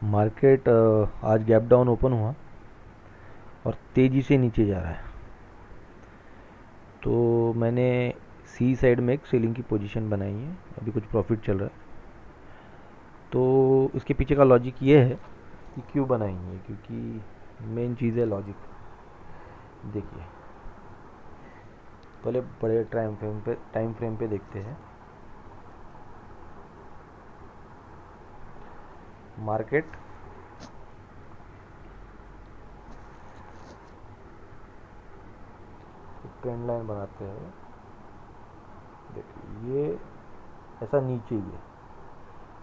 Market आज gap down open हुआ और तेज़ी से नीचे जा रहा है। तो मैंने सी साइड में एक सेलिंग की पोजीशन बनाई है, अभी कुछ प्रॉफिट चल रहा है। तो इसके पीछे का लॉजिक ये है कि क्यों बनाई है, क्योंकि मेन चीज़ है लॉजिक। देखिए, पहले बड़े टाइम फ्रेम पे देखते हैं। मार्केट ट्रेंड लाइन बनाते हैं। देखिए, ये ऐसा नीचे ही है,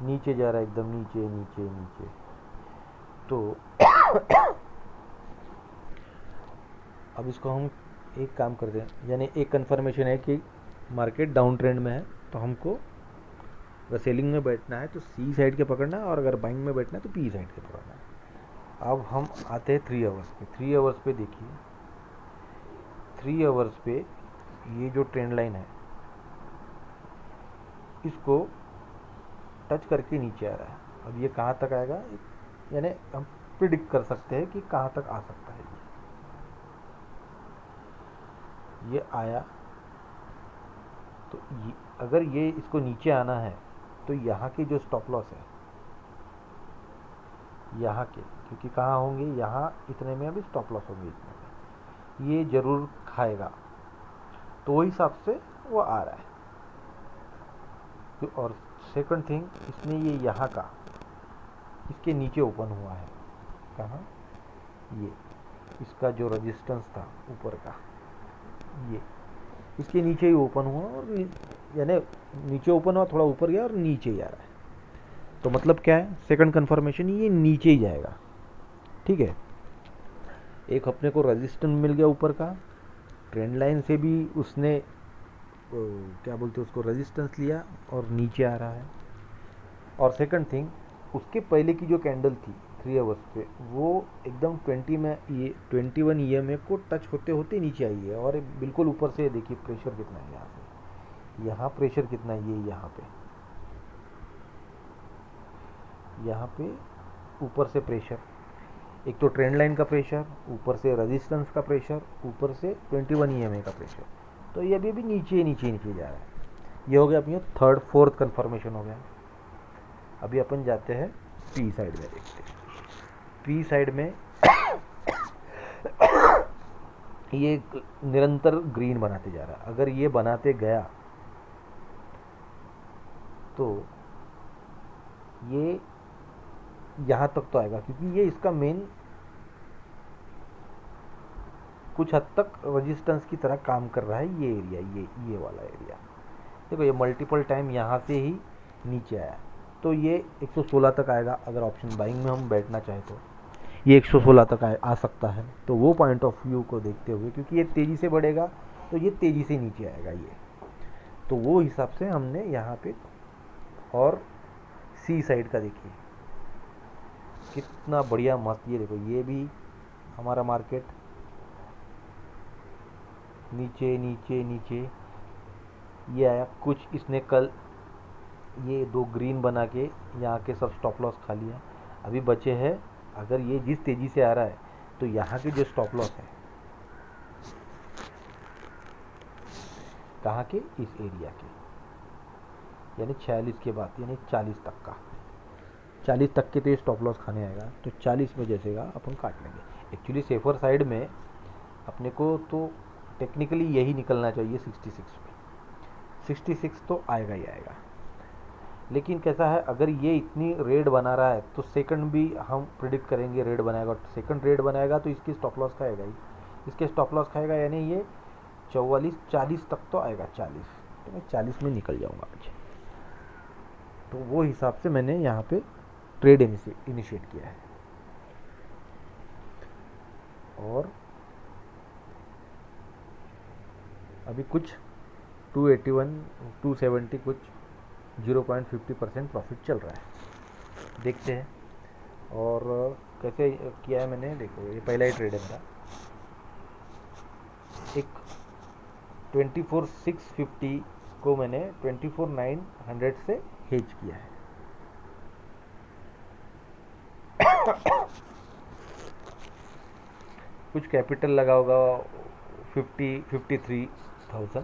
नीचे जा रहा है, एकदम नीचे नीचे नीचे। तो अब इसको हम एक काम करते हैं, यानी एक कंफर्मेशन है कि मार्केट डाउन ट्रेंड में है। तो हमको अगर सेलिंग में बैठना है तो सी साइड के पकड़ना है, और अगर बाइंग में बैठना है तो पी साइड के पकड़ना है। अब हम आते हैं 3 आवर्स पे। 3 आवर्स पे देखिए, 3 आवर्स पे ये जो ट्रेंड लाइन है इसको टच करके नीचे आ रहा है। अब ये कहाँ तक आएगा, यानी हम प्रिडिक्ट कर सकते हैं कि कहाँ तक आ सकता है। ये आया तो अगर ये इसको नीचे आना है तो यहाँ के जो स्टॉप लॉस है, यहाँ के, क्योंकि कहाँ होंगे, यहाँ इतने में अभी स्टॉप लॉस होंगे, इतने में ये जरूर खाएगा। तो वही हिसाब से वो आ रहा है। और सेकंड थिंग, इसने ये यहाँ का इसके नीचे ओपन हुआ है। कहाँ, ये इसका जो रेजिस्टेंस था ऊपर का, ये इसके नीचे ही ओपन हुआ, और यानी नीचे ओपन हुआ, थोड़ा ऊपर गया और नीचे ही आ रहा है। तो मतलब क्या है, सेकंड कंफर्मेशन ये नीचे ही जाएगा। ठीक है, एक अपने को रेजिस्टेंस मिल गया ऊपर का, ट्रेंड लाइन से भी उसने क्या बोलते हैं उसको, रेजिस्टेंस लिया और नीचे आ रहा है। और सेकंड थिंग, उसके पहले की जो कैंडल थी 3 आवर्स पे, वो एकदम 20 में, ये 21 EMA को टच होते होते नीचे आई है। और बिल्कुल ऊपर से देखिए प्रेशर कितना है, यहाँ से यहाँ प्रेशर कितना है, ये यहाँ पे ऊपर से प्रेशर, एक तो ट्रेंड लाइन का प्रेशर, ऊपर से रेजिस्टेंस का प्रेशर, ऊपर से 21 EMA का प्रेशर। तो ये अभी नीचे नीचे नीचे जा रहा है। ये हो गया अपनी थर्ड फोर्थ कंफर्मेशन हो गया। अभी अपन जाते हैं पी साइड में, देखते हैं पी साइड में। ये निरंतर ग्रीन बनाते जा रहा है। अगर ये बनाते गया तो ये यहाँ तक तो आएगा, क्योंकि ये इसका मेन कुछ हद तक रेजिस्टेंस की तरह काम कर रहा है। ये एरिया, ये वाला एरिया देखो, ये मल्टीपल टाइम यहाँ से ही नीचे आया। तो ये 116 तक आएगा। अगर ऑप्शन बाइंग में हम बैठना चाहें तो ये 116 तक आ सकता है। तो वो पॉइंट ऑफ व्यू को देखते हुए, क्योंकि ये तेज़ी से बढ़ेगा तो ये तेज़ी से नीचे आएगा ये, तो वो हिसाब से हमने यहाँ पे। और सी साइड का देखिए कितना बढ़िया मस्त, ये देखो, ये भी हमारा मार्केट नीचे नीचे नीचे ये आया। कुछ इसने कल ये दो ग्रीन बना के यहाँ के सब स्टॉप लॉस खा लिया। अभी बचे हैं, अगर ये जिस तेज़ी से आ रहा है तो यहाँ के जो स्टॉप लॉस है, कहाँ के, इस एरिया के, यानी 46 के बाद, यानी 40 तक का, 40 तक के तो ये स्टॉप लॉस खाने आएगा। तो 40 में जैसेगा अपन काट लेंगे। एक्चुअली सेफर साइड में अपने को तो टेक्निकली यही निकलना चाहिए 66 पे। 66 तो आएगा ही आएगा। लेकिन कैसा है, अगर ये इतनी रेड बना रहा है तो सेकंड भी हम प्रिडिक्ट करेंगे रेड बनाएगा। सेकंड रेड बनाएगा तो इसकी स्टॉप लॉस खाएगा ही, इसके स्टॉप लॉस खाएगा, यानी ये 44-40 तक तो आएगा। 40 तो मैं 40 में निकल जाऊंगा आज। तो वो हिसाब से मैंने यहाँ पे ट्रेड इनिशिएट किया है। और अभी कुछ 281 270 कुछ 0.50% प्रॉफिट चल रहा है। देखते हैं और कैसे किया है मैंने। देखो, ये पहला ही ट्रेड है मेरा। एक 24,650 को मैंने 24,900 से हेज किया है। कुछ कैपिटल लगा होगा 53,000।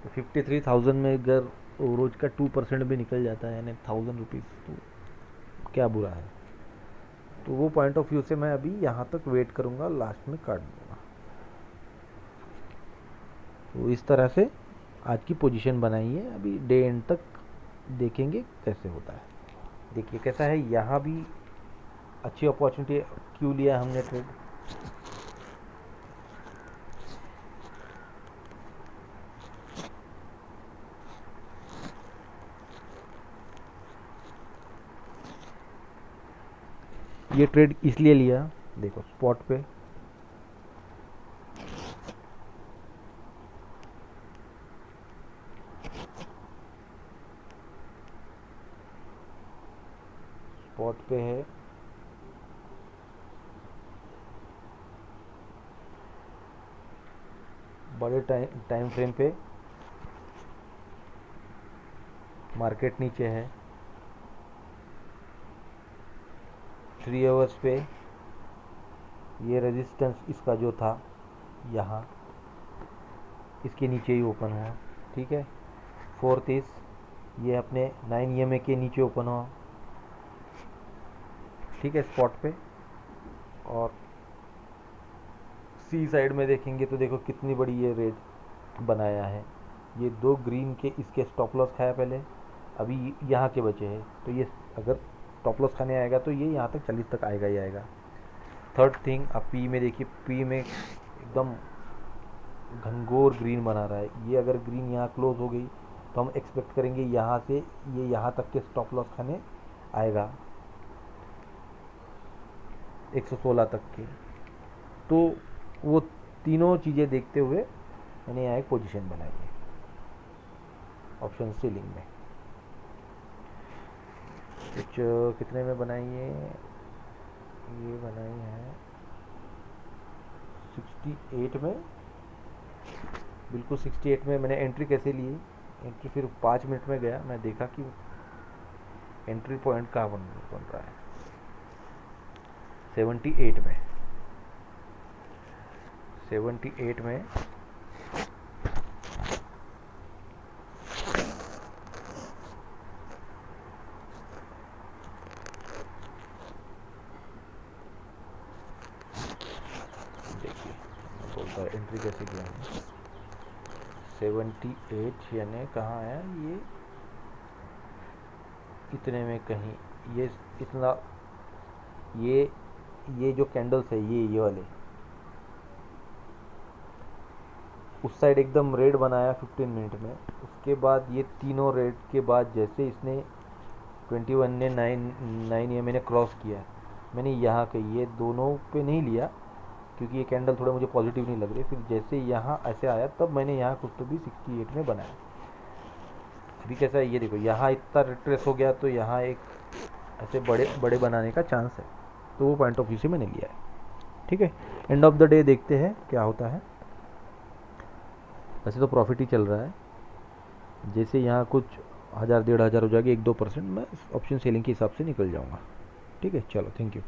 तो 53,000 में अगर रोज का 2% भी निकल जाता है यानी 1,000 रुपीज़, तो क्या बुरा है। तो वो पॉइंट ऑफ व्यू से मैं अभी यहाँ तक वेट करूँगा, लास्ट में काट दूँगा। तो इस तरह से आज की पोजीशन बनाई है। अभी डे एंड तक देखेंगे कैसे होता है। देखिए कैसा है, यहाँ भी अच्छी अपॉर्चुनिटी क्यों लिया हमने ट्रेड। ये ट्रेड इसलिए लिया, देखो स्पॉट पे है, बड़े टाइम फ्रेम पे मार्केट नीचे है, 3 आवर्स पे ये रेजिस्टेंस इसका जो था यहाँ, इसके नीचे ही ओपन हुआ, ठीक है। 4th ये अपने 9 EMA के नीचे ओपन हुआ, ठीक है, स्पॉट पे। और सी साइड में देखेंगे तो देखो कितनी बड़ी ये रेड बनाया है। ये 2 ग्रीन के इसके स्टॉप लॉस खाया पहले, अभी यहाँ के बचे हैं। तो ये अगर स्टॉप लॉस खाने आएगा तो ये यहाँ तक 40 तक आएगा ही आएगा। थर्ड थिंग, अब पी में देखिए, पी में एकदम घनघोर ग्रीन बना रहा है। ये अगर ग्रीन यहाँ क्लोज हो गई तो हम एक्सपेक्ट करेंगे यहाँ से ये यहाँ तक के स्टॉप लॉस खाने आएगा, 116 तक के। तो वो तीनों चीज़ें देखते हुए मैंने यहाँ एक पोजीशन बनाई है ऑप्शन सेलिंग में। कुछ कितने में बनाई है, ये बनाई है 68 में, बिल्कुल 68 में। मैंने एंट्री कैसे ली, एंट्री फिर 5 मिनट में गया, मैं देखा कि एंट्री पॉइंट कहाँ बन रहा है, 78 में। 78 में देखिए बोलता है एंट्री कैसे किया है। 78 यानी कहाँ है ये, इतने में कहीं, ये इतना, ये जो कैंडल्स है ये वाले उस साइड एकदम रेड बनाया 15 मिनट में। उसके बाद ये तीनों रेड के बाद जैसे इसने 21 ने 9 ये मैंने क्रॉस किया, मैंने यहाँ के ये दोनों पे नहीं लिया क्योंकि ये कैंडल थोड़ा मुझे पॉजिटिव नहीं लग रही। फिर जैसे यहाँ ऐसे आया तब मैंने यहाँ कुछ तो भी 68 में बनाया। अभी कैसा है ये देखो, यहाँ इतना रिट्रेस हो गया तो यहाँ एक ऐसे बड़े बड़े बनाने का चांस है, तो वो पॉइंट ऑफ व्यू से मैंने लिया है, ठीक है। एंड ऑफ द डे देखते हैं क्या होता है। वैसे तो प्रॉफिट ही चल रहा है, जैसे यहाँ कुछ 1000 1500 हो जाएगी 1-2% मैं ऑप्शन सेलिंग के हिसाब से निकल जाऊँगा, ठीक है। चलो थैंक यू।